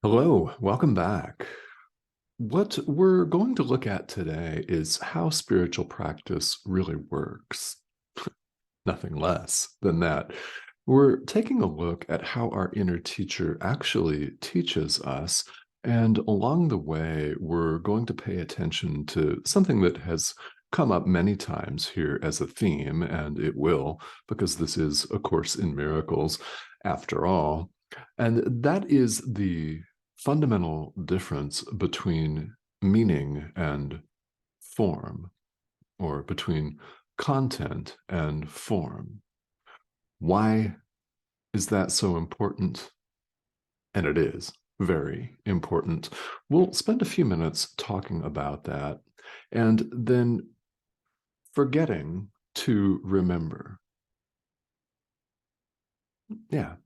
Hello, welcome back. What we're going to look at today is how spiritual practice really works. Nothing less than that. We're taking a look at how our inner teacher actually teaches us. And along the way, we're going to pay attention to something that has come up many times here as a theme, and it will, because this is A Course in Miracles after all. And that is the fundamental difference between meaning and form, or between content and form. Why is that so important? And it is very important. We'll spend a few minutes talking about that and then forgetting to remember. Yeah,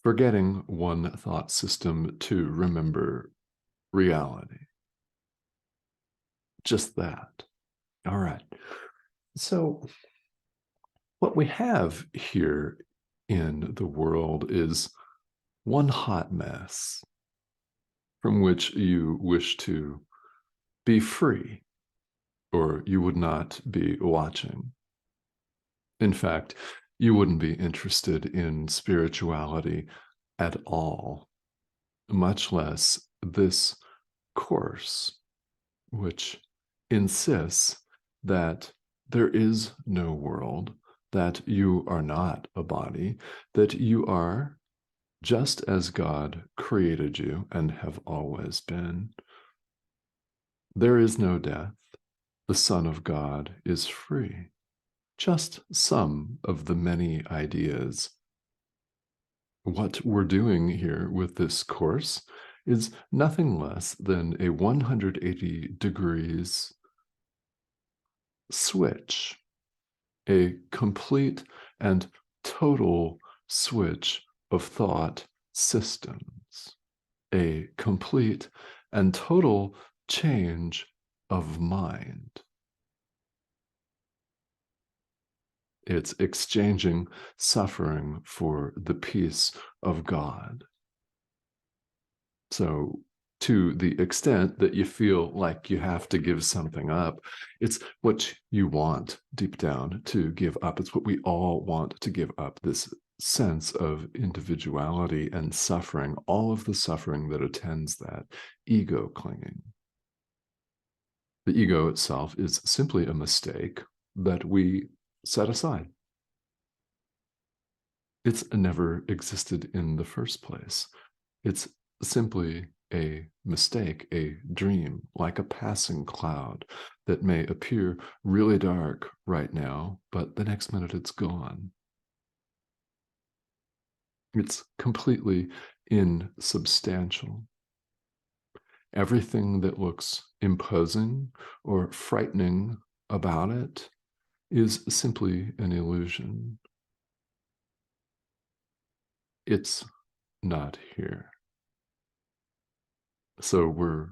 forgetting one thought system to remember reality. Just that. All right. So, what we have here in the world is one hot mess from which you wish to be free, or you would not be watching. In fact, you wouldn't be interested in spirituality at all, much less this course, which insists that there is no world, that you are not a body, that you are just as God created you and have always been. There is no death. The Son of God is free. Just some of the many ideas. What we're doing here with this course is nothing less than a 180 degrees switch, a complete and total switch of thought systems, a complete and total change of mind. It's exchanging suffering for the peace of God. So, to the extent that you feel like you have to give something up, it's what you want deep down to give up. It's what we all want to give up, this sense of individuality and suffering, all of the suffering that attends that, ego clinging. The ego itself is simply a mistake that we set aside. It's never existed in the first place. It's simply a mistake, a dream, like a passing cloud that may appear really dark right now, but the next minute it's gone. It's completely insubstantial. Everything that looks imposing or frightening about it is simply an illusion. It's not here. So we're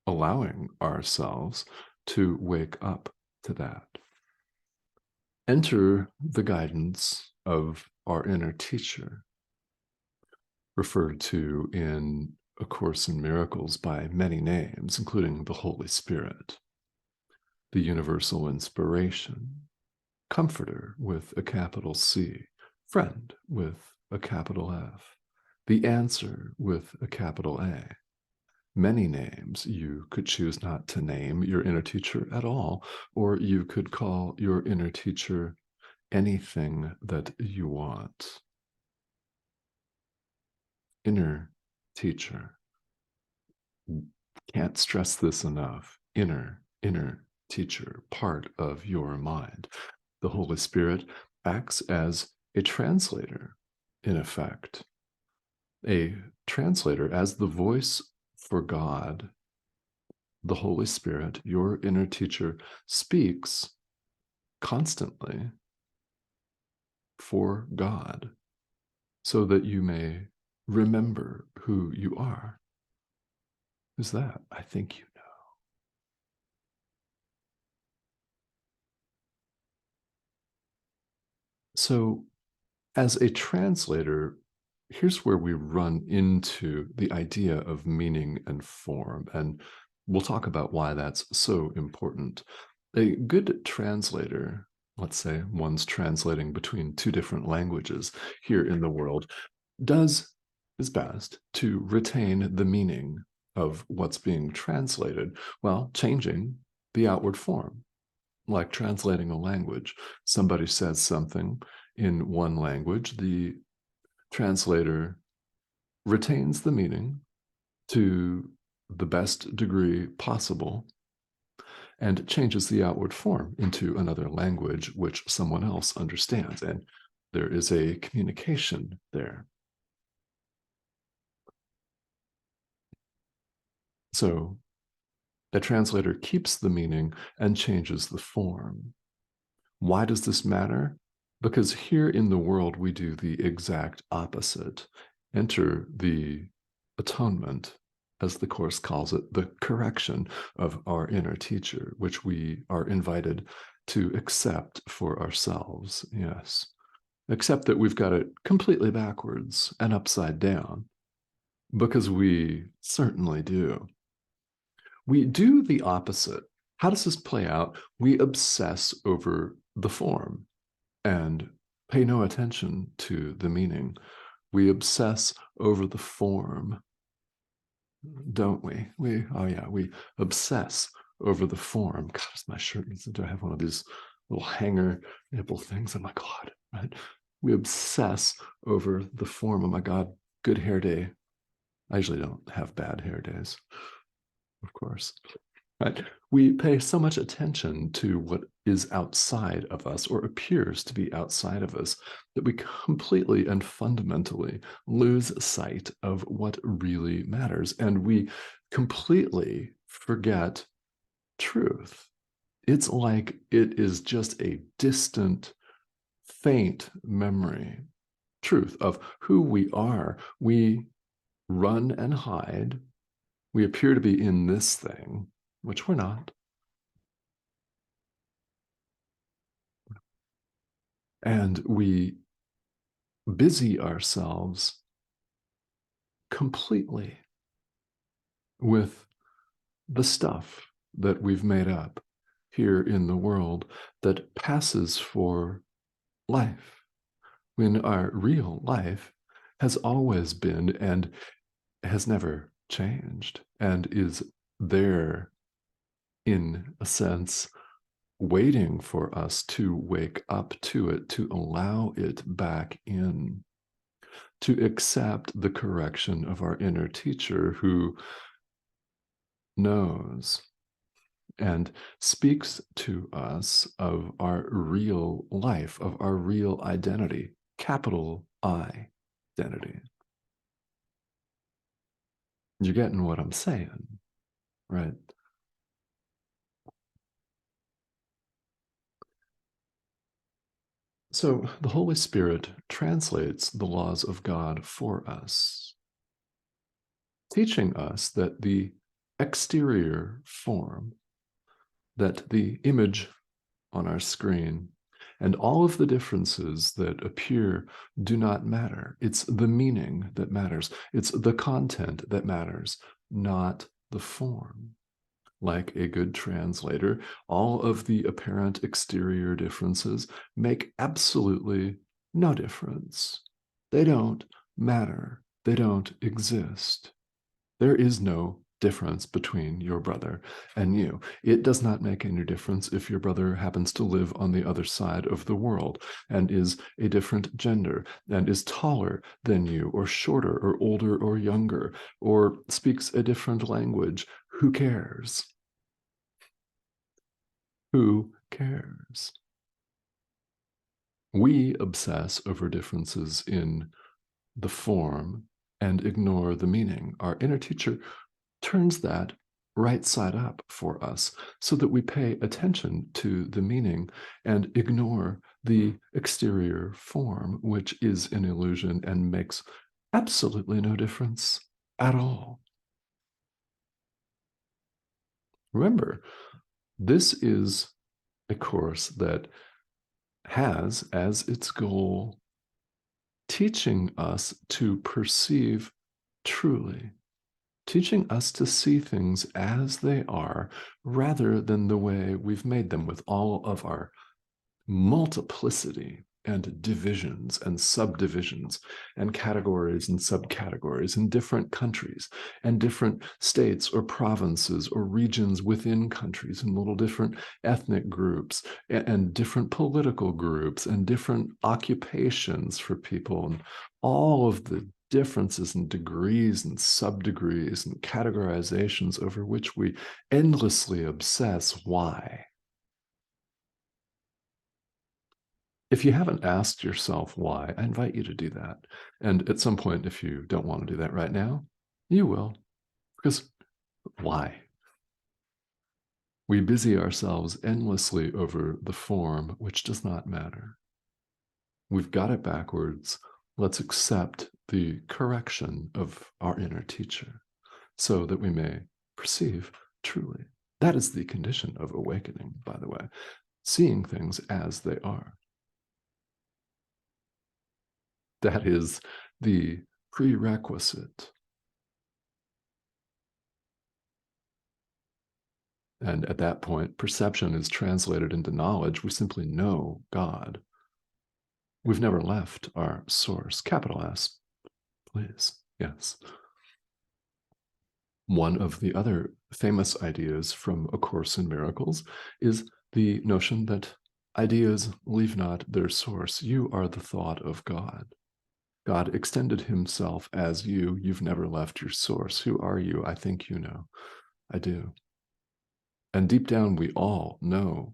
allowing ourselves to wake up to that. Enter the guidance of our inner teacher, referred to in A Course in Miracles by many names, including the Holy Spirit, the universal inspiration, comforter with a capital C, friend with a capital F, the answer with a capital A. Many names. You could choose not to name your inner teacher at all, or you could call your inner teacher anything that you want. Inner teacher. Can't stress this enough. Inner teacher, part of your mind. The Holy Spirit acts as a translator, in effect. A translator as the voice for God. The Holy Spirit, your inner teacher, speaks constantly for God so that you may remember who you are. Who's that? I think you know. So, as a translator, here's where we run into the idea of meaning and form, and we'll talk about why that's so important. A good translator, let's say one's translating between two different languages here in the world, does his best to retain the meaning of what's being translated while changing the outward form. Like translating a language, somebody says something in one language, the translator retains the meaning to the best degree possible and changes the outward form into another language which someone else understands. And there is a communication there. So a translator keeps the meaning and changes the form. Why does this matter? Because here in the world, we do the exact opposite. Enter the atonement, as the Course calls it, the correction of our inner teacher, which we are invited to accept for ourselves. Yes. Except that we've got it completely backwards and upside down, because we certainly do. We do the opposite. How does this play out? We obsess over the form and pay no attention to the meaning. We obsess over the form, don't we? We obsess over the form. God, is my shirt needs to have one of these little hanger nipple things. Oh my God, right? We obsess over the form. Oh my God, good hair day. I usually don't have bad hair days, of course. Right? We pay so much attention to what is outside of us or appears to be outside of us that we completely and fundamentally lose sight of what really matters. And we completely forget truth. It's like it is just a distant, faint memory, truth of who we are. We run and hide. We appear to be in this thing, which we're not. And we busy ourselves completely with the stuff that we've made up here in the world that passes for life, when our real life has always been and has never changed and is there, in a sense, waiting for us to wake up to it, to allow it back in, to accept the correction of our inner teacher who knows and speaks to us of our real life, of our real identity, capital I identity. You're getting what I'm saying, right? So the Holy Spirit translates the laws of God for us, teaching us that the exterior form, that the image on our screen, and all of the differences that appear do not matter. It's the meaning that matters. It's the content that matters, not the form. Like a good translator, all of the apparent exterior differences make absolutely no difference. They don't matter. They don't exist. There is no difference between your brother and you. It does not make any difference if your brother happens to live on the other side of the world and is a different gender and is taller than you or shorter or older or younger or speaks a different language. Who cares? Who cares? We obsess over differences in the form and ignore the meaning. Our inner teacher turns that right side up for us so that we pay attention to the meaning and ignore the exterior form, which is an illusion and makes absolutely no difference at all. Remember, this is a course that has as its goal teaching us to perceive truly, teaching us to see things as they are rather than the way we've made them with all of our multiplicity and divisions and subdivisions and categories and subcategories in different countries and different states or provinces or regions within countries and little different ethnic groups and different political groups and different occupations for people and all of the differences and degrees and subdegrees and categorizations over which we endlessly obsess. Why? If you haven't asked yourself why, I invite you to do that. And at some point, if you don't want to do that right now, you will. Because why? We busy ourselves endlessly over the form, which does not matter. We've got it backwards. Let's accept the correction of our inner teacher so that we may perceive truly. That is the condition of awakening, by the way, seeing things as they are. That is the prerequisite. And at that point, perception is translated into knowledge. We simply know God. We've never left our source. Capital S, please. Yes. One of the other famous ideas from A Course in Miracles is the notion that ideas leave not their source. You are the thought of God. God extended himself as you. You've never left your source. Who are you? I think you know. I do. And deep down, we all know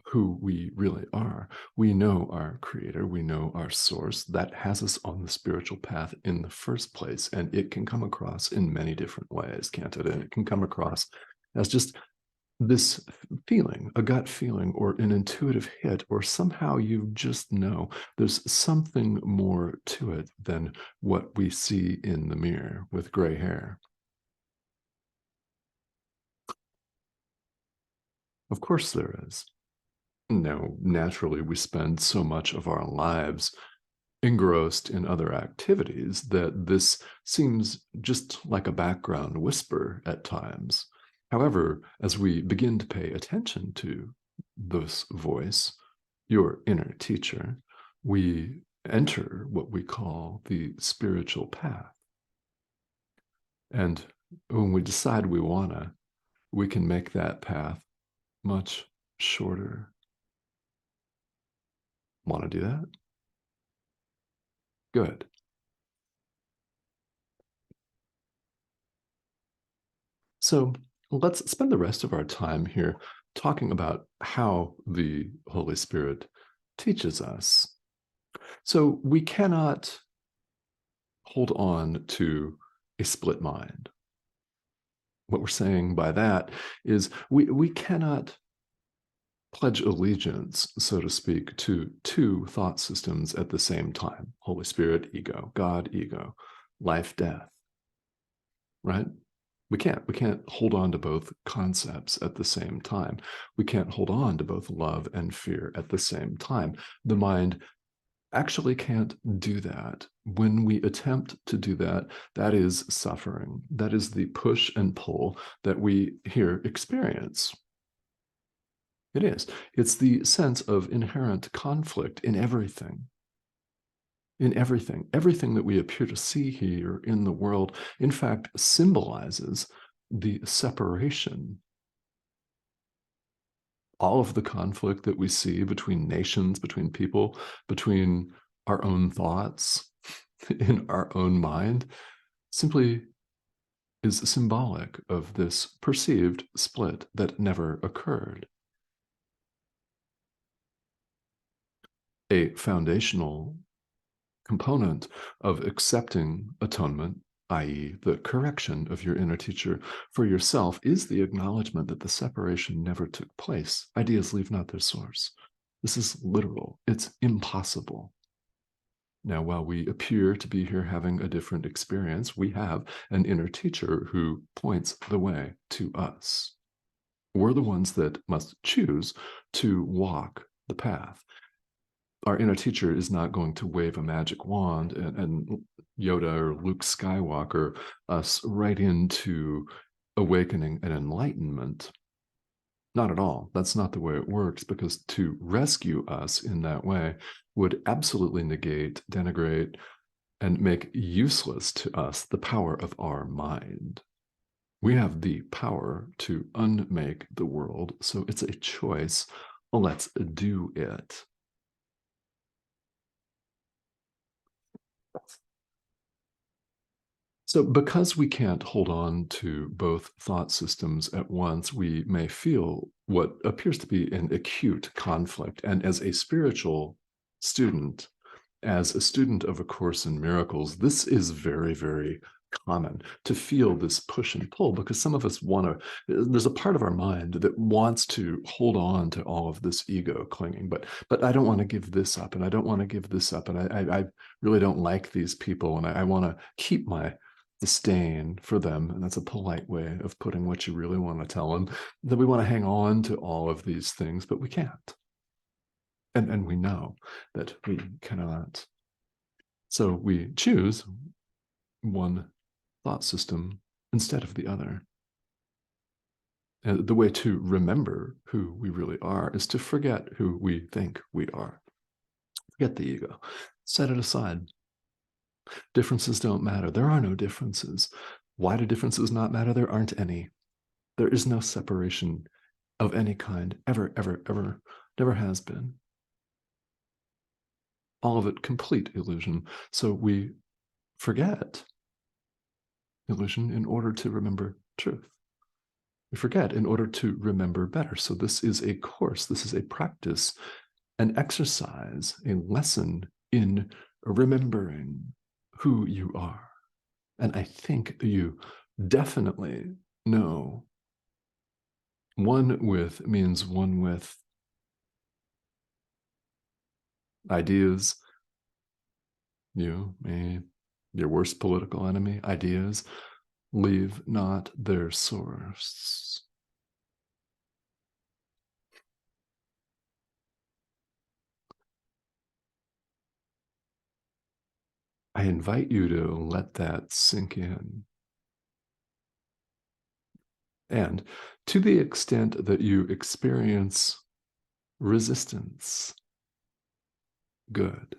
who we really are. We know our creator. We know our source that has us on the spiritual path in the first place. And it can come across in many different ways, can't it? And it can come across as just this feeling, a gut feeling, or an intuitive hit, or somehow you just know there's something more to it than what we see in the mirror with gray hair. Of course there is. Now, naturally, we spend so much of our lives engrossed in other activities that this seems just like a background whisper at times. However, as we begin to pay attention to this voice, your inner teacher, we enter what we call the spiritual path. And when we decide we wanna, we can make that path much shorter. Want to do that? Good. So let's spend the rest of our time here talking about how the Holy Spirit teaches us. So we cannot hold on to a split mind. What we're saying by that is we cannot pledge allegiance, so to speak, to two thought systems at the same time. Holy Spirit, ego, God, ego, life, death, right? We can't hold on to both concepts at the same time. We can't hold on to both love and fear at the same time. The mind actually can't do that. When we attempt to do that, that is suffering. That is the push and pull that we here experience. It is. It's the sense of inherent conflict in everything. In everything. Everything that we appear to see here in the world, in fact, symbolizes the separation. All of the conflict that we see between nations, between people, between our own thoughts, in our own mind, simply is symbolic of this perceived split that never occurred. A foundational component of accepting atonement, i.e., the correction of your inner teacher for yourself, is the acknowledgement that the separation never took place. Ideas leave not their source. This is literal. It's impossible. Now, while we appear to be here having a different experience, we have an inner teacher who points the way to us. We're the ones that must choose to walk the path. Our inner teacher is not going to wave a magic wand and Yoda or Luke Skywalker us right into awakening and enlightenment. Not at all. That's not the way it works, because to rescue us in that way would absolutely negate, denigrate, and make useless to us the power of our mind. We have the power to unmake the world, so it's a choice. Let's do it. So, because we can't hold on to both thought systems at once, we may feel what appears to be an acute conflict. And as a spiritual student, as a student of A Course in Miracles, this is very, very common to feel this push and pull, because some of us want to, there's a part of our mind that wants to hold on to all of this ego clinging, but I don't want to give this up, and I don't want to give this up, and I really don't like these people, and I want to keep my disdain for them. And that's a polite way of putting what you really want to tell them, that we want to hang on to all of these things, but we can't. And we know that we cannot. So we choose one thought system instead of the other. And the way to remember who we really are is to forget who we think we are. Forget the ego. Set it aside. Differences don't matter. There are no differences. Why do differences not matter? There aren't any. There is no separation of any kind, ever, ever, ever. Never has been. All of it complete illusion. So we forget illusion in order to remember truth. We forget in order to remember better. So this is a course, this is a practice, an exercise, a lesson in remembering who you are. And I think you definitely know one with means one with ideas, you, me, your worst political enemy, ideas, leave not their source. I invite you to let that sink in. And to the extent that you experience resistance, good.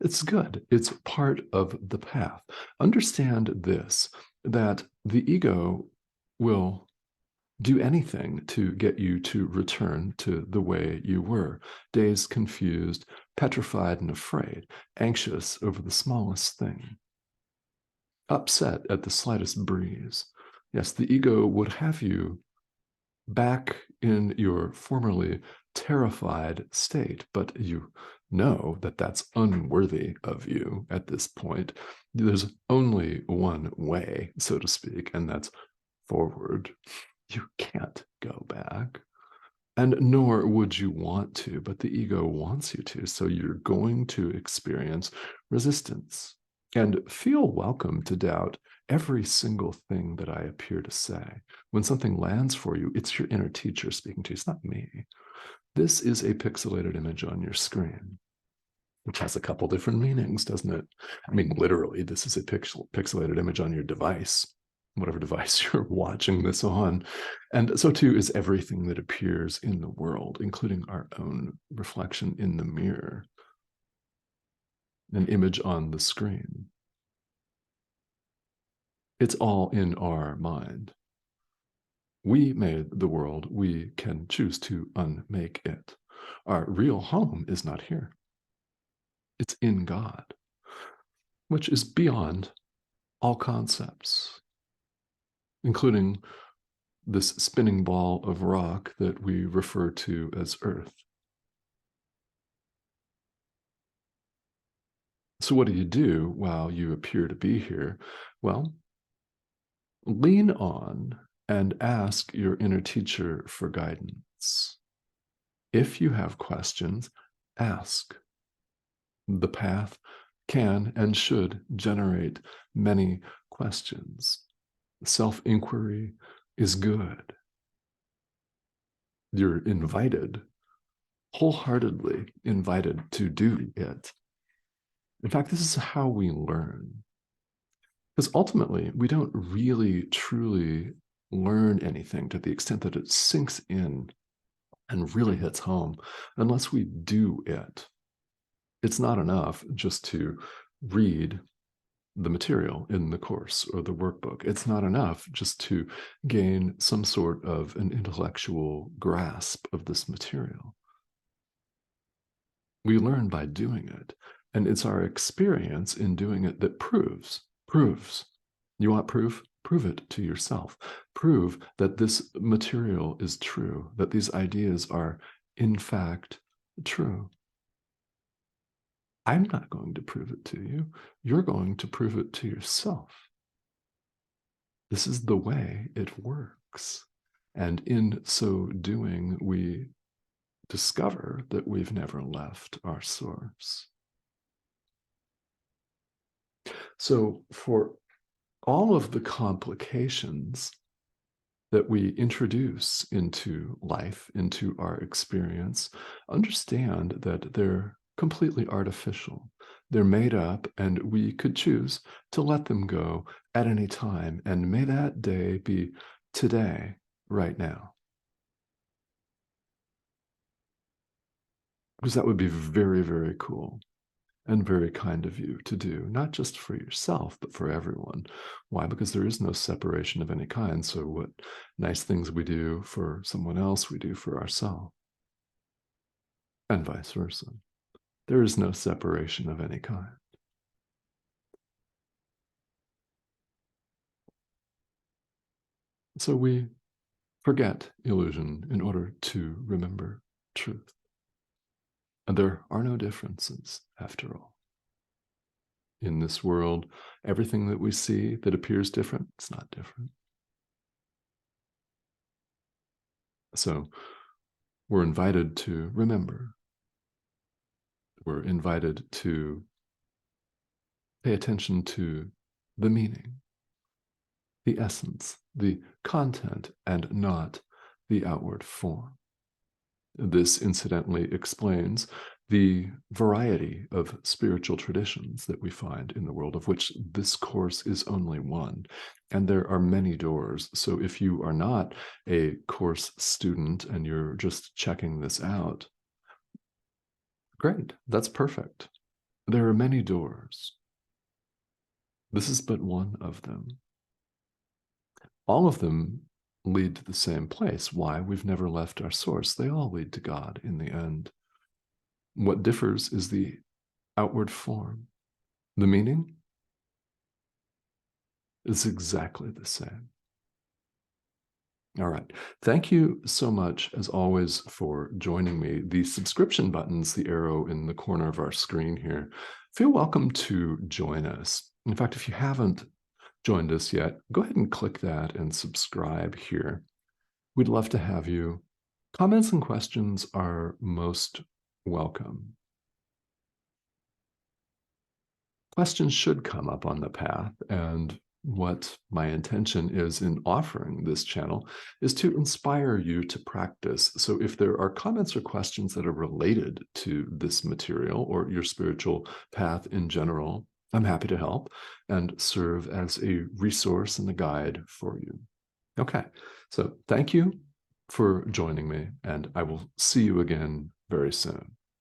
It's good. It's part of the path. Understand this, that the ego will do anything to get you to return to the way you were, dazed, confused, petrified and afraid, anxious over the smallest thing, upset at the slightest breeze. Yes, the ego would have you back in your formerly terrified state, but you know that that's unworthy of you at this point. There's only one way, so to speak, and that's forward. You can't go back, and nor would you want to, but the ego wants you to. So you're going to experience resistance, and feel welcome to doubt every single thing that I appear to say. When something lands for you, it's your inner teacher speaking to you. It's not me. This is a pixelated image on your screen, which has a couple different meanings, doesn't it? I mean, literally, this is a pixelated image on your device, whatever device you're watching this on. And so too is everything that appears in the world, including our own reflection in the mirror, an image on the screen. It's all in our mind. We made the world. We can choose to unmake it. Our real home is not here. It's in God, which is beyond all concepts, including this spinning ball of rock that we refer to as Earth. So what do you do while you appear to be here? Well, lean on and ask your inner teacher for guidance. If you have questions, ask. The path can and should generate many questions. Self-inquiry is good. You're invited wholeheartedly invited to do it. In fact, this is how we learn. Because ultimately, we don't really truly learn anything to the extent that it sinks in and really hits home unless we do it. It's not enough just to read the material in the course or the workbook. It's not enough just to gain some sort of an intellectual grasp of this material. We learn by doing it. And it's our experience in doing it that proves. You want proof? Prove it to yourself. Prove that this material is true, that these ideas are, in fact, true. I'm not going to prove it to you. You're going to prove it to yourself. This is the way it works. And in so doing, we discover that we've never left our source. So for all of the complications that we introduce into life, into our experience, understand that they're completely artificial. They're made up, and we could choose to let them go at any time. And may that day be today, right now. Because that would be very, very cool and very kind of you to do, not just for yourself, but for everyone. Why? Because there is no separation of any kind. So what nice things we do for someone else, we do for ourselves, and vice versa. There is no separation of any kind. So we forget illusion in order to remember truth. And there are no differences, after all. In this world, everything that we see that appears different, it's not different. So we're invited to remember. We're invited to pay attention to the meaning, the essence, the content, and not the outward form. This incidentally explains the variety of spiritual traditions that we find in the world, of which this course is only one. And there are many doors. So if you are not a course student and you're just checking this out, great, that's perfect. There are many doors. This is but one of them. All of them lead to the same place. Why? We've never left our source. They all lead to God in the end. What differs is the outward form. The meaning is exactly the same. All right. Thank you so much, as always, for joining me. The subscription button's the arrow in the corner of our screen here. Feel welcome to join us. In fact, if you haven't joined us yet, go ahead and click that and subscribe here. We'd love to have you. Comments and questions are most welcome. Questions should come up on the path, and what my intention is in offering this channel is to inspire you to practice. So if there are comments or questions that are related to this material or your spiritual path in general, I'm happy to help and serve as a resource and a guide for you. Okay, so thank you for joining me, and I will see you again very soon.